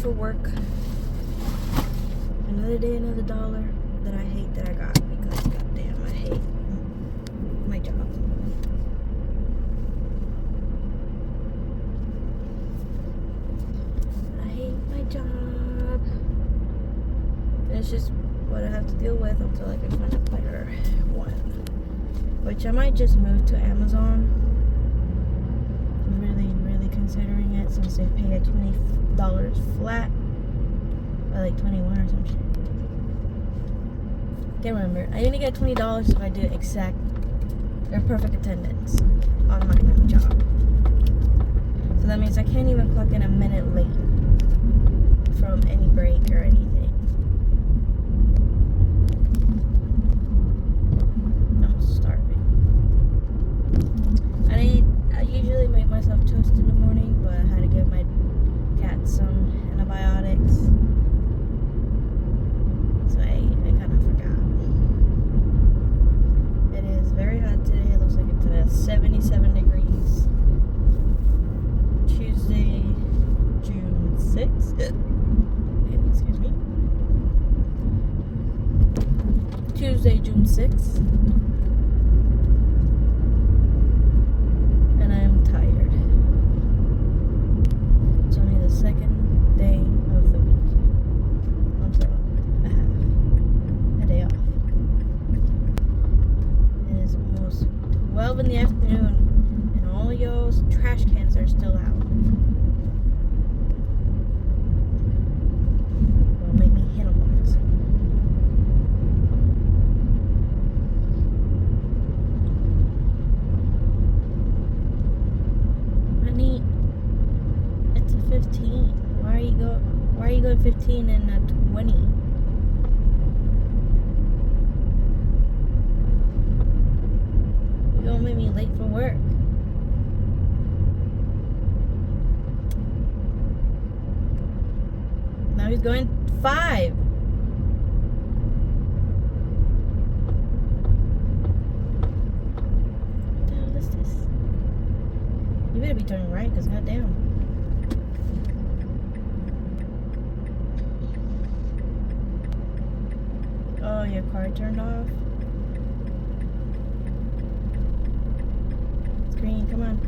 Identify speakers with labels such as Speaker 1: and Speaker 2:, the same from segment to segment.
Speaker 1: for work. Another day, another dollar that I hate that I got because goddamn, I hate my job. I hate my job. And it's just what I have to deal with until I can find a better one. Which I might just move to Amazon. Really considering it since they pay at $20 flat. Or like 21 or some shit. Can't remember. I only get $20 if I do exact or perfect attendance on my new job. So that means I can't even clock in a minute late from any break or anything. I'm starving. I usually make myself toast in the morning, but I had to give my cat some antibiotics. So I kind of forgot. It is very hot today. It looks like it's at 77 degrees. Tuesday, June 6th. Excuse me. Tuesday, June 6th. And I am tired. It's only the second day of the week. Until I have a day off. It is almost 12 in the afternoon and all y'all's trash cans are still out. It'll make me hit them once. Honey, it's a 15. Why are you going 15 and not 20? You're gonna make me late for work. Now he's going 5. What the hell is this? You better be turning right, because goddamn. Oh, your car turned off? It's green, come on.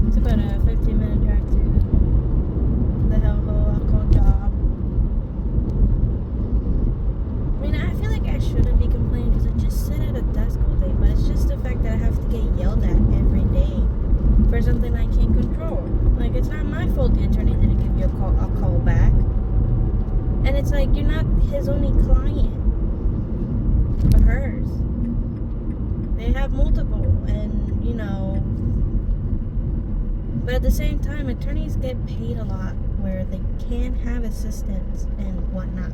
Speaker 1: It's about a 15-minute drive to the hellhole I call job. I mean, I feel like I shouldn't be complaining because I just sit at a desk all day, but it's just the fact that I have to get yelled at every day for something I can't control. Like, it's not my fault the attorney didn't give you a call back. And it's like, you're not his only client. Or hers. They have multiple, and, you know. But at the same time, attorneys get paid a lot where they can have assistants and whatnot.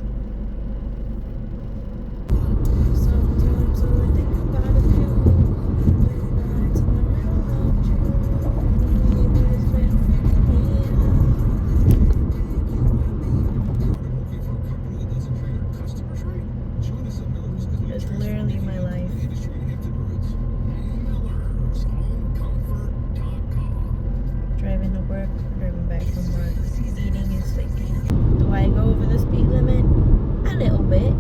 Speaker 1: Sometimes all I think about is you. Nights in the middle of June. Always with me. It's literally my life. Driving to work, driving back from work, eating and sleeping. Do I go over the speed limit? A little bit.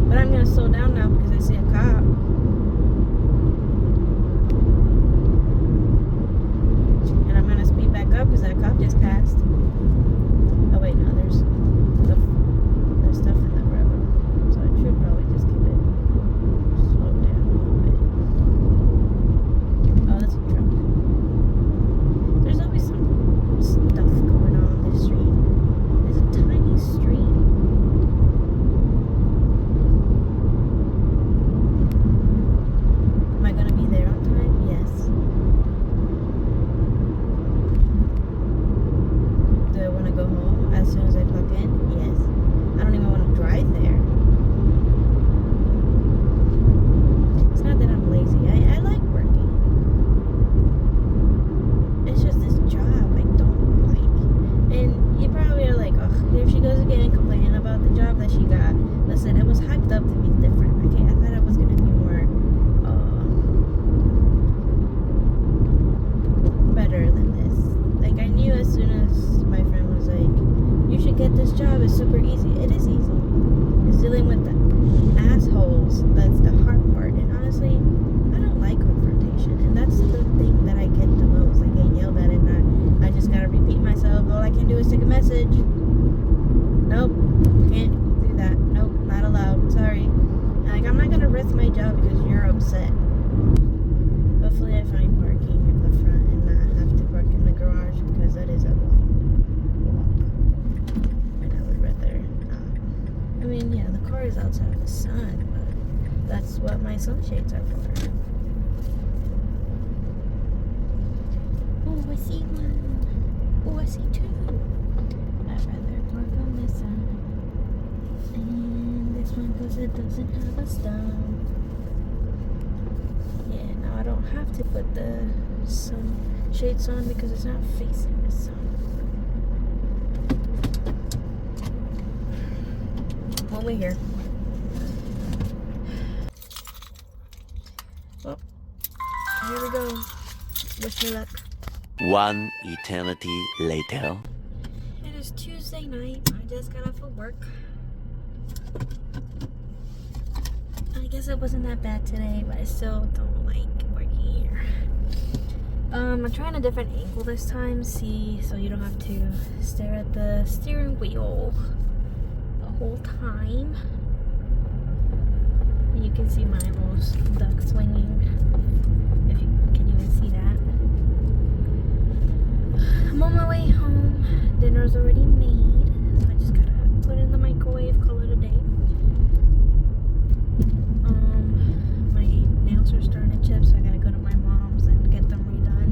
Speaker 1: But I'm going to slow down now because I see a cop. And I'm going to speed back up because that cop just passed. Oh wait, no, there's stuff in the road. So I should probably just keep it slowed down a little bit. Oh, that's a truck. There's always some stuff going on this street. It's a tiny street. this job is super easy. It is easy. It's dealing with the assholes. That's the hard part. And honestly, I don't like confrontation. And that's the thing that I get the most. I get yelled at and I just gotta repeat myself. All I can do is take a message. Nope. Can't do that. Nope. Not allowed. Sorry. Like, I'm not gonna risk my job because you're upset. Hopefully I find parking in the front and not have to park in the garage because that is a long walk. And I would rather not. I mean, yeah, the car is outside of the sun, but that's what my sunshades are for. Oh, I see one. Oh, I see two. I'd rather park on this side. And this one because it doesn't have a stop. Yeah, now I don't have to put the sun shades on because it's not facing the sun. Well, we're here. Well, here we go. Wish me luck.
Speaker 2: One eternity later.
Speaker 1: It is Tuesday night. I just got off of work. I guess it wasn't that bad today, but I still don't like working here. I'm trying a different angle this time, see, so you don't have to stare at the steering wheel the whole time. And you can see my little duck swinging, if you can even see that. I'm on my way home. Dinner's already made, so I just gotta put it in the microwave, call it a day. My nails are starting to chip, so I gotta go to my mom's and get them redone.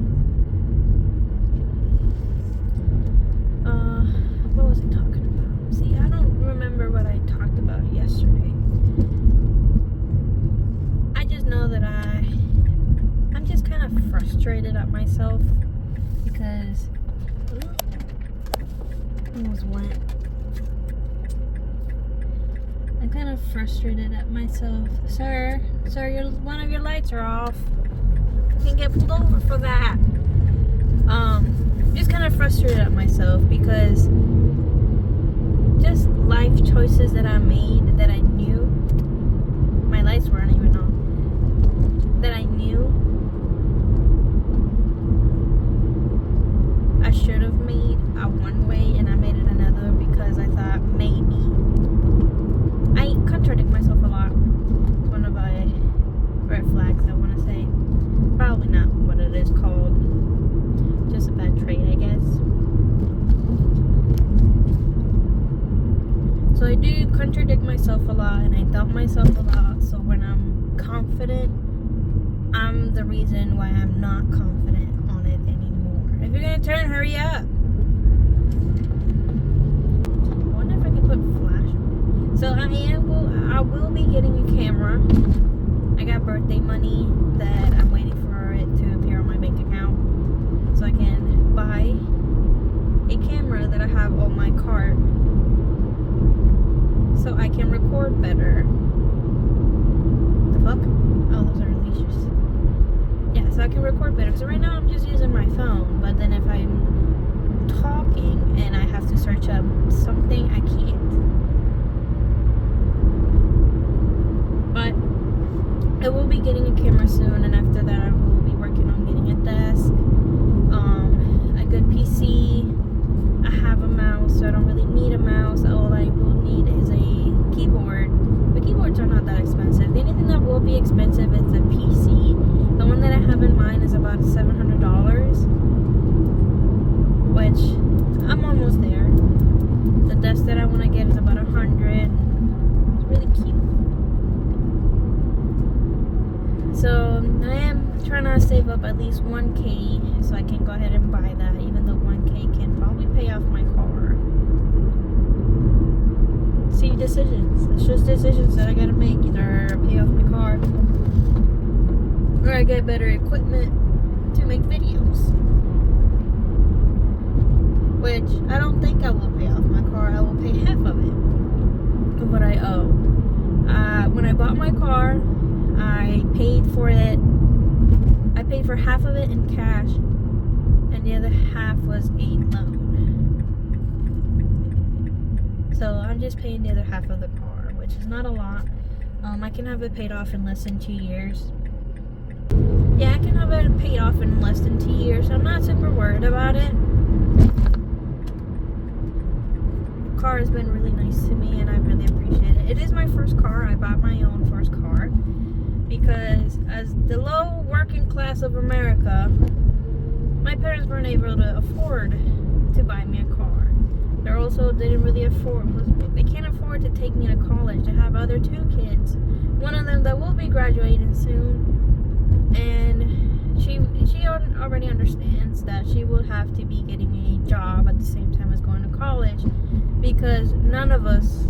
Speaker 1: What was I talking about? See, I don't remember what I talked about yesterday. I just know that I'm just kind of frustrated at myself because almost went. I'm kind of frustrated at myself. Sir, one of your lights are off. You can get pulled over for that. Just kind of frustrated at myself because just life choices that I made that I knew my lights weren't even on. That I knew I should have made a one way and I made it another because I thought maybe. I contradict myself a lot. It's one of my red flags, I want to say. Probably not what it is called. Just a bad trait, I guess. So I do contradict myself a lot and I doubt myself a lot. So when I'm confident, I'm the reason why I'm not confident on it anymore. If you're going to turn, hurry up. I wonder if I can put flash on. So I will be getting a camera. I got birthday money that I'm waiting for it to appear on my bank account. So I can buy a camera that I have on my cart. So I can record better. The fuck? Oh, those are leashes. Yeah, so I can record better. So right now I'm just using my phone. But then if I'm talking and I have to search up something, I can't. But I will be getting a camera soon, and after that I will be working on getting a desk, a good PC. I have a mouse, so I don't really need a mouse. All I will need is a keyboard. But keyboards are not that expensive. The only thing that will be expensive is a PC. The one that I have in mind is about $700, which I'm almost there. The desk that I want to get is about $100. It's really cute. So I am trying to save up at least $1K so I can go ahead and buy that, even though $1K can probably pay off my car. See, decisions. It's just decisions that I gotta make. Either pay off my car or I get better equipment to make videos. Which I don't think I will pay off my car. I will pay half of it of what I owe. When I bought my car, I paid for it. I paid for half of it in cash, and the other half was a loan. So I'm just paying the other half of the car, which is not a lot. I can have it paid off in less than 2 years. Yeah, I can have it paid off in less than 2 years, so I'm not super worried about it. The car has been really nice to me, and I really appreciate it. It is my first car. I bought my own first car because as the low working class of America, my parents weren't able to afford to buy me a car. They also didn't really they can't afford to take me to college. They have other 2 kids. One of them that will be graduating soon. And she already understands that she will have to be getting a job at the same time as going to college, because none of us,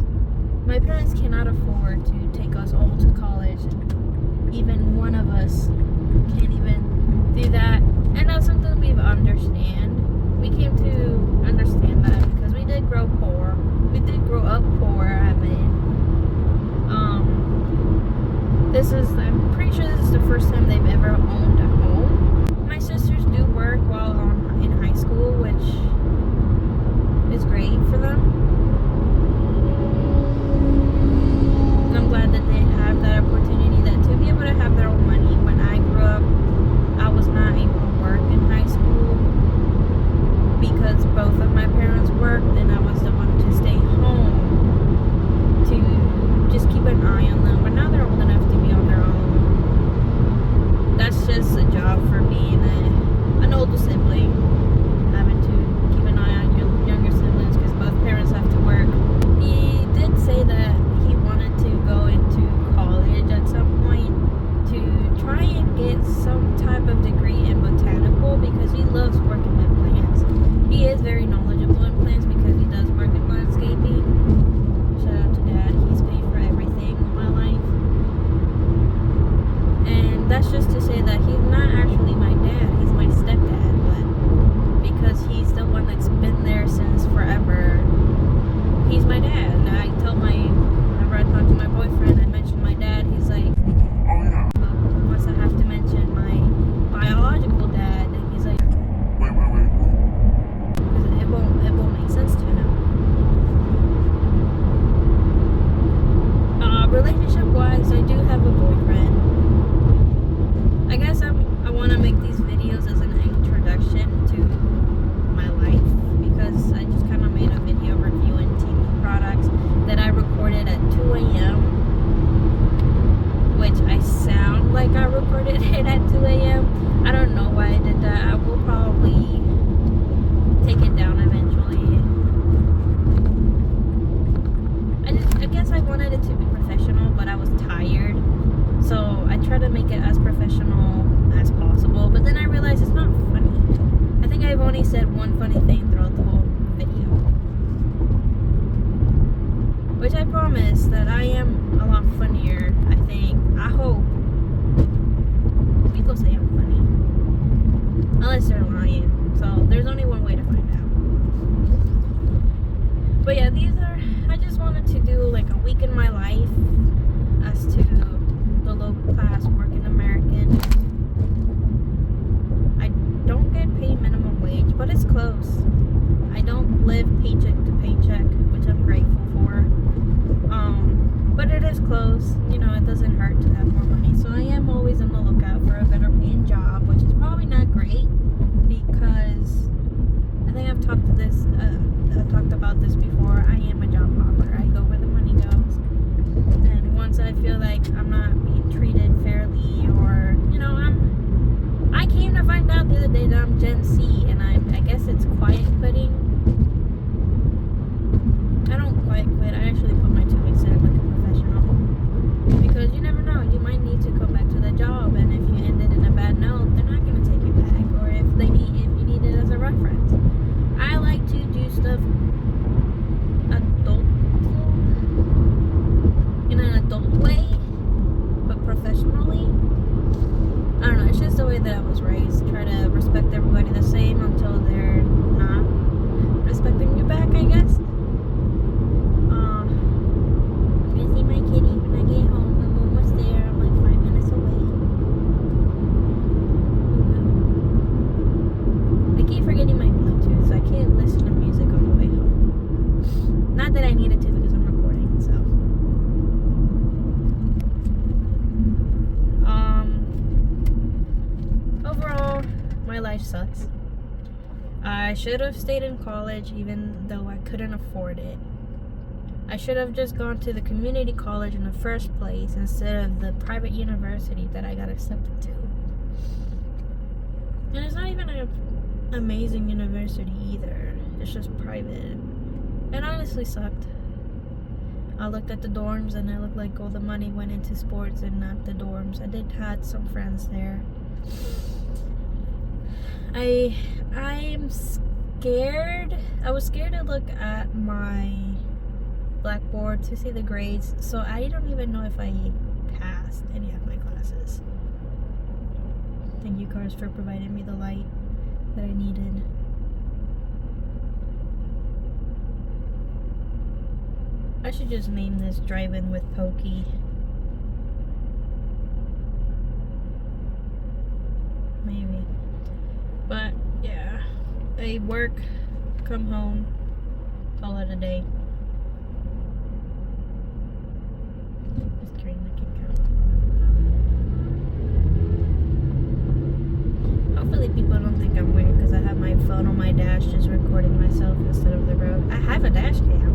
Speaker 1: my parents cannot afford to take us all to college. Even one of us can't even do that, and that's something we understand. We came to understand that because we did grow poor. We did grow up poor. I mean, I'm pretty sure this is the first time they've ever owned a home. My sisters do work while in high school, which is great for them. And I'm glad that they have that opportunity to be able to have their own money. When I grew up, I was not able to work in high school because both of my parents worked, and I was the one to stay home to just keep an eye on them. But now they're old enough to be on their own. That's just a job for being an older sibling, having to keep an eye on your younger siblings because both parents have to work. He did say that he wanted to go into college at some point to try and get some type of degree in botanical because he loves working with plants. He is very knowledgeable in plants because he does work in landscaping. Shout out to Dad. He's paid for everything in my life. And that's just to say that he's not actually my dad. He's my stepdad. But because he's the one that's been there since forever, he's my dad. And I tell whenever I talk to my boyfriend, I mention my dad, he's like, oh yeah. But once I have to mention my biological dad, he's like, wait. Because it won't make sense to him. Relationship-wise, I do have a boyfriend. I guess I want to make these videos as an introduction to my life because I just kind of made a video reviewing TV products that I recorded at 2 a.m. which I sound like I recorded it at 2 a.m. I don't know why I did that. I will probably take it down eventually. I guess I wanted it to be professional, but I was tired. So I tried to make it as professional as possible, but then I realized it's not funny. I think I've only said one funny thing throughout the whole video. Which I promise that I am a lot funnier, I think. I hope. People say I'm funny. Unless they're lying. So there's only one way to find out. But yeah, I just wanted to do like a week in my life as to the low class working American. I don't get paid minimum wage, but it's close. I don't live paycheck to paycheck, which I'm grateful for. But it is close. You know, it doesn't hurt to have more money. So I am always on the lookout for a better paying job, which is probably not great because I think I've talked about this before. I am a job hopper. I go where the money goes. And once I feel like I'm not being treated fairly, or I came to find out the other day that I'm Gen Z, and I guess it's quiet quitting. I don't quiet quit. I actually put my 2 weeks in like a professional because you never know. You might need to come back to that job, and if you ended in a bad note, they're not gonna take you back. Or if I should have stayed in college even though I couldn't afford it. I should have just gone to the community college in the first place instead of the private university that I got accepted to. And it's not even an amazing university either. It's just private. It honestly sucked. I looked at the dorms and it looked like all the money went into sports and not the dorms. I did had some friends there. I'm scared. I was scared to look at my blackboard to see the grades, so I don't even know if I passed any of my classes. Thank you, cars, for providing me the light that I needed. I should just name this Drive-In with Pokey. Maybe. But yeah, I work, come home, call it a day. Just carrying the Kit Kat. Hopefully people don't think I'm weird because I have my phone on my dash just recording myself instead of the road. I have a dash cam.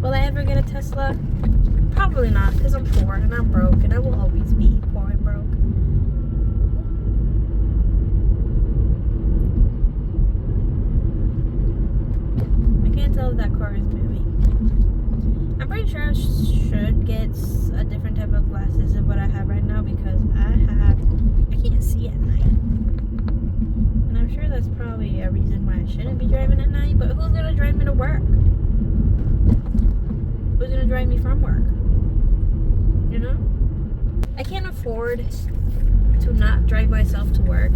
Speaker 1: Will I ever get a Tesla? Probably not, because I'm poor and I'm broke, and I will always be poor and broke. I can't tell if that car is moving. I'm pretty sure I should get a different type of glasses than what I have right now, because I can't see at night. And I'm sure that's probably a reason why I shouldn't be driving at night, but who's gonna drive me to work? Who's gonna drive me from work? You know? I can't afford to not drive myself to work.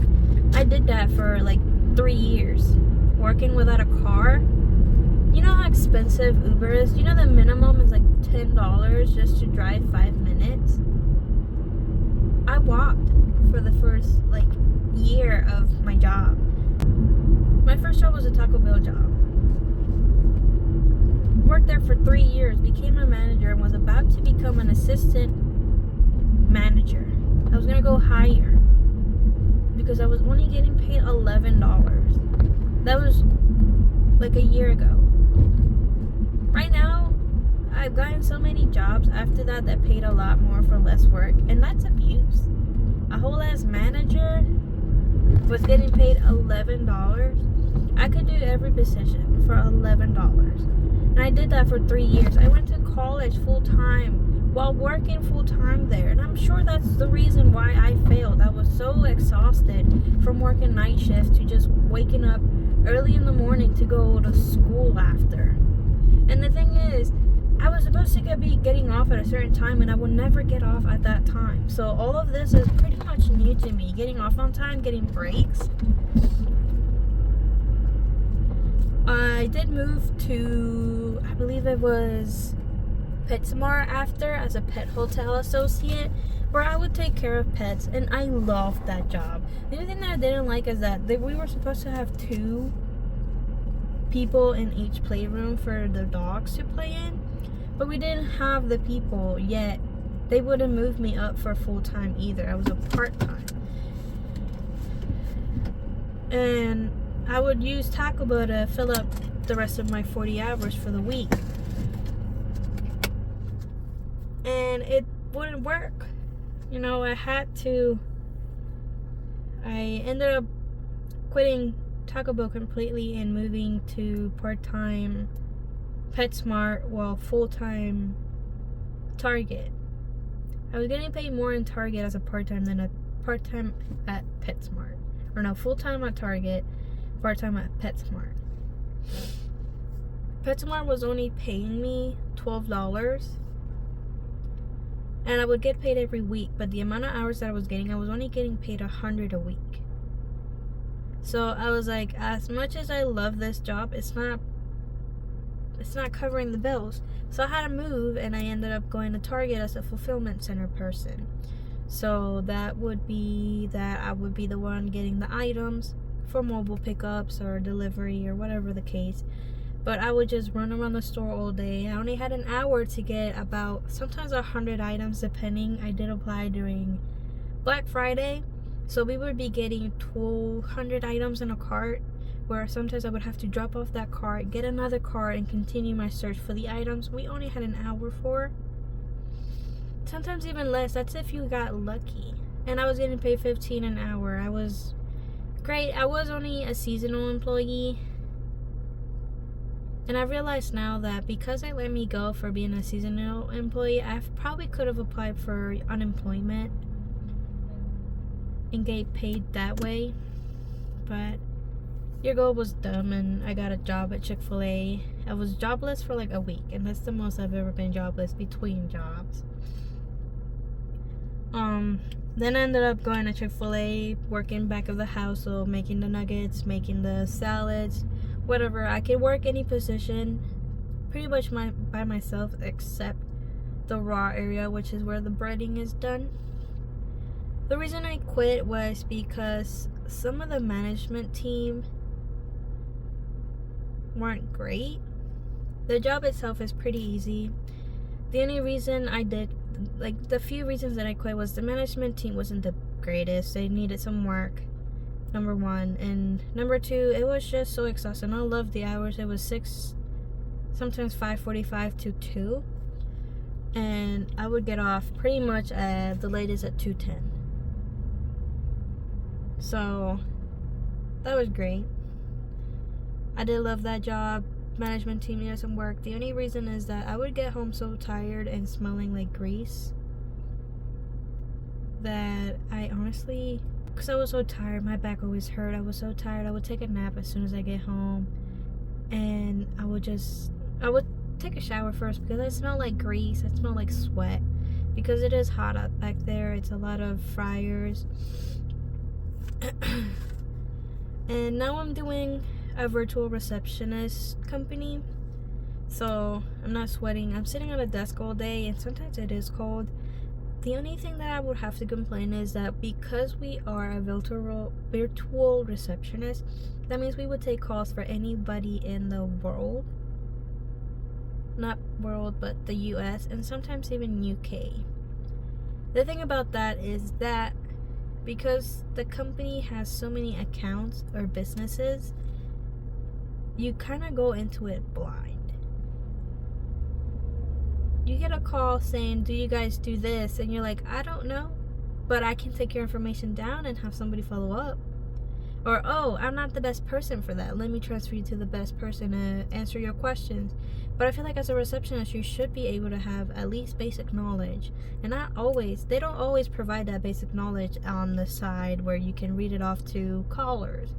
Speaker 1: I did that for like 3 years. Working without a car. You know how expensive Uber is? You know the minimum is like $10 just to drive 5 minutes? I walked for the first like year of my job. My first job was a Taco Bell job. Worked there for 3 years, became a manager, and was about to become an assistant manager. I was gonna go higher because I was only getting paid $11. That was like a year ago. Right now, I've gotten so many jobs after that paid a lot more for less work, and that's abuse. A whole ass manager was getting paid $11. I could do every position for $11. And I did that for 3 years. I went to college full time while working full time there. And I'm sure that's the reason why I failed. I was so exhausted from working night shift to just waking up early in the morning to go to school after. And the thing is, I was supposed to be getting off at a certain time, and I would never get off at that time. So all of this is pretty much new to me. Getting off on time, getting breaks. I did move to, I believe it was PetSmart after, as a pet hotel associate, where I would take care of pets, and I loved that job. The only thing that I didn't like is that we were supposed to have 2 people in each playroom for the dogs to play in, but we didn't have the people yet. They wouldn't move me up for full-time either. I was a part-time. And I would use Taco Bell to fill up the rest of my 40 hours for the week. And it wouldn't work. You know, I ended up quitting Taco Bell completely and moving to part-time PetSmart while full-time Target. I was getting paid more in Target as a part-time than a part-time at PetSmart. Or no, full-time at Target, part-time at PetSmart. PetSmart was only paying me $12, and I would get paid every week, but the amount of hours that I was getting, I was only getting paid $100 a week. So I was like, as much as I love this job, it's not covering the bills. So I had to move, and I ended up going to Target as a fulfillment center person. So that would be that I would be the one getting the items for mobile pickups or delivery or whatever the case. But I would just run around the store all day. I only had an hour to get about sometimes 100 items depending. I did apply during Black Friday. So we would be getting 200 items in a cart, where sometimes I would have to drop off that cart, get another cart, and continue my search for the items we only had an hour for. Sometimes even less. That's if you got lucky. And I was getting paid $15 an hour. I was great. I was only a seasonal employee. And I realize now that because they let me go for being a seasonal employee, I probably could have applied for unemployment and get paid that way. But your goal was dumb, and I got a job at Chick-fil-A. I was jobless for like a week, and that's the most I've ever been jobless between jobs. Then I ended up going to Chick-fil-A, working back of the house, so making the nuggets, making the salads, whatever. I could work any position pretty much by myself, except the raw area, which is where the breading is done. The reason I quit was because some of the management team weren't great. The job itself is pretty easy. The only reason I did, like, the few reasons that I quit was the management team wasn't the greatest. They needed some work, number one. And number two, it was just so exhausting. I loved the hours. It was 6, sometimes 5:45 to 2. And I would get off pretty much at the latest at 2:10. So that was great. I did love that job. Management team needed some work. The only reason is that I would get home so tired and smelling like grease that I honestly, because I was so tired, my back always hurt. I was so tired. I would take a nap as soon as I get home, and I would take a shower first because I smell like grease. I smell like sweat because it is hot out back there. It's a lot of fryers. And now I'm doing a virtual receptionist company, so I'm not sweating. I'm sitting at a desk all day, and sometimes it is cold. The only thing that I would have to complain is that because we are a virtual receptionist, that means we would take calls for anybody in the world, not world but the US, and sometimes even UK. The thing about that is that because the company has so many accounts or businesses, you kind of go into it blind. You get a call saying, do you guys do this? And you're like, I don't know, but I can take your information down and have somebody follow up. Or, oh, I'm not the best person for that. Let me transfer you to the best person to answer your questions. But I feel like as a receptionist, you should be able to have at least basic knowledge. And not always. They don't always provide that basic knowledge on the side where you can read it off to callers.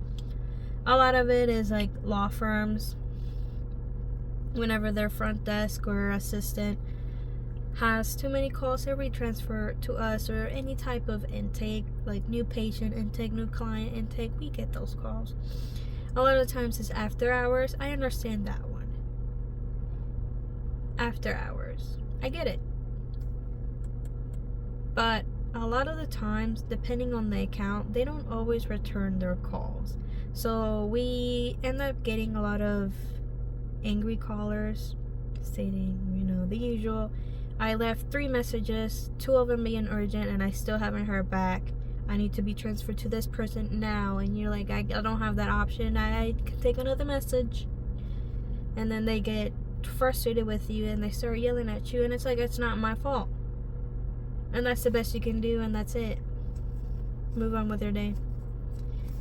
Speaker 1: A lot of it is like law firms. Whenever their front desk or assistant has too many calls, they retransfer to us, or any type of intake, like new patient intake, new client intake, we get those calls. A lot of times it's after hours. I understand that one. After hours, I get it. But a lot of the times, depending on the account, they don't always return their calls. So we end up getting a lot of angry callers stating, the usual. I left 3 messages, 2 of them being urgent, and I still haven't heard back. I need to be transferred to this person now. And you're like, I don't have that option. I can take another message. And then they get frustrated with you and they start yelling at you, and it's like, it's not my fault. And that's the best you can do, and that's it. Move on with your day.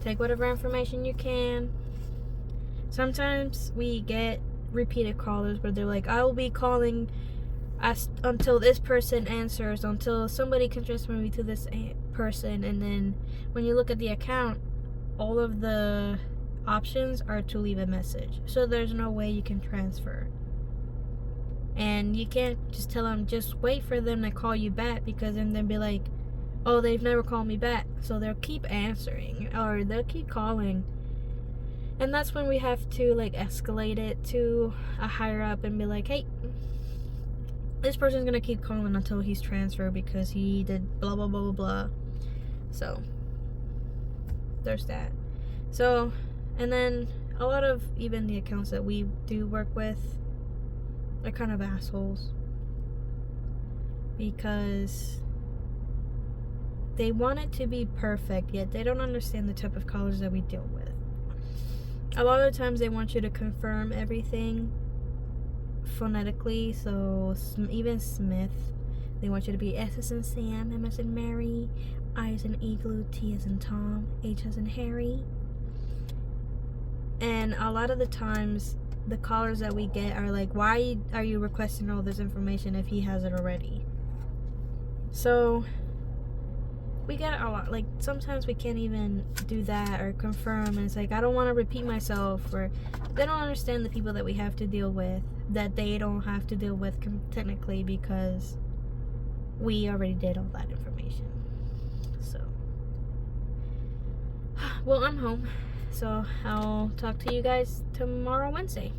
Speaker 1: Take whatever information you can. Sometimes we get repeated callers where they're like, I will be calling until this person answers, until somebody can transfer me to this person. And then when you look at the account, all of the options are to leave a message, so there's no way you can transfer. And you can't just tell them, just wait for them to call you back, because then they'll be like, oh, they've never called me back. So they'll keep answering, or they'll keep calling. And that's when we have to escalate it to a higher up and be like, hey, this person's gonna keep calling until he's transferred because he did blah blah blah blah blah. So there's that. So, and then a lot of even the accounts that we do work with are kind of assholes, because They want it to be perfect, yet they don't understand the type of callers that we deal with. A lot of the times they want you to confirm everything phonetically. So even Smith, they want you to be S as in Sam, M as in Mary, I as in Igloo, T as in Tom, H as in Harry. And a lot of the times the callers that we get are like, why are you requesting all this information if he has it already? So we get a lot, like sometimes we can't even do that or confirm, and it's like, I don't want to repeat myself, or they don't understand the people that we have to deal with that they don't have to deal with technically, because we already did all that information. So well, I'm home, so I'll talk to you guys tomorrow, Wednesday.